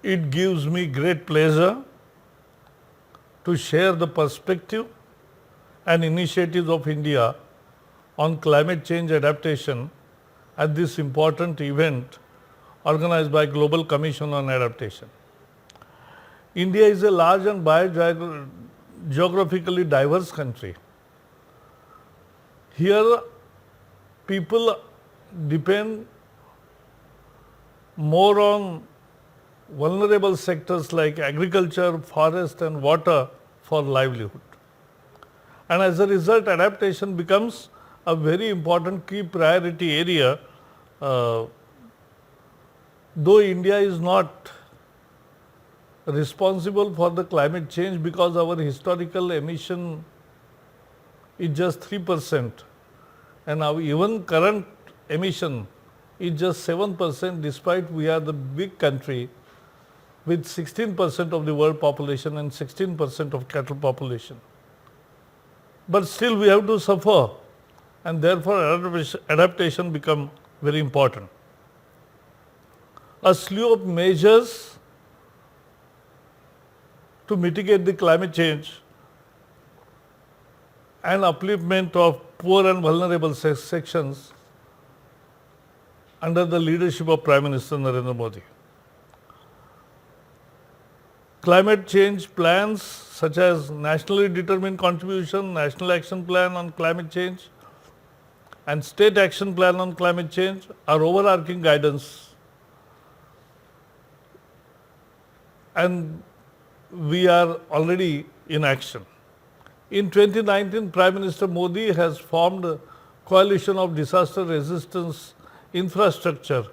It gives me great pleasure to share the perspective and initiatives of India on climate change adaptation at this important event organized by Global Commission on Adaptation. India is a large and geographically diverse country. Here people depend more on vulnerable sectors like agriculture, forest and water for livelihood. And as a result, adaptation becomes a very important key priority area, though India is not responsible for the climate change because our historical emission is just 3% and our even current emission is just 7%, despite we are the big country with 16% of the world population and 16% of cattle population. But still we have to suffer, and therefore adaptation become very important. A slew of measures to mitigate the climate change and upliftment of poor and vulnerable sections under the leadership of Prime Minister Narendra Modi. Climate change plans such as nationally determined contribution, national action plan on climate change and state action plan on climate change are overarching guidance, and we are already in action. In 2019, Prime Minister Modi has formed a coalition of disaster resistance infrastructure,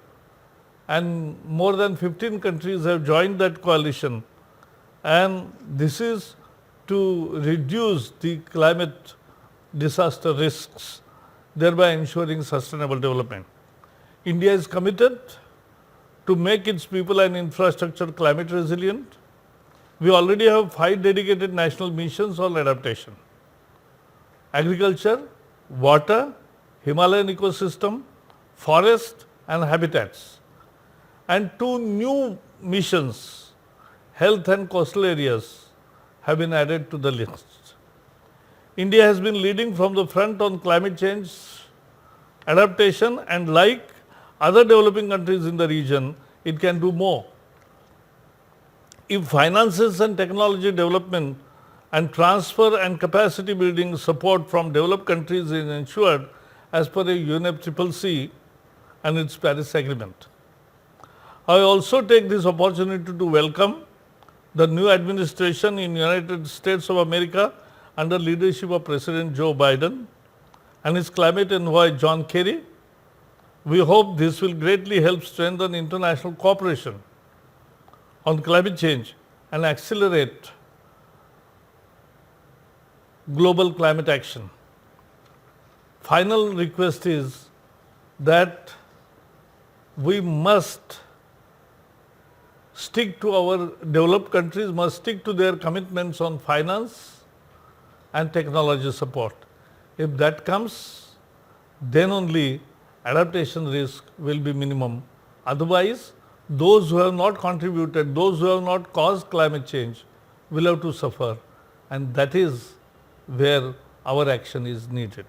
and more than 15 countries have joined that coalition, and this is to reduce the climate disaster risks, thereby ensuring sustainable development. India is committed to make its people and infrastructure climate resilient. We already have 5 dedicated national missions on adaptation: agriculture, water, Himalayan ecosystem, forest and habitats, and 2 new missions, health and coastal areas, have been added to the list. India has been leading from the front on climate change adaptation, and like other developing countries in the region, it can do more. If finances and technology development and transfer and capacity building support from developed countries is ensured as per a UNFCCC and its Paris Agreement. I also take this opportunity to welcome the new administration in United States of America under leadership of President Joe Biden and his climate envoy John Kerry. We hope this will greatly help strengthen international cooperation on climate change and accelerate global climate action. Final request is that we must stick to our developed countries, must stick to their commitments on finance and technology support. If that comes, then only adaptation risk will be minimum. Otherwise, those who have not contributed, those who have not caused climate change will have to suffer, and that is where our action is needed.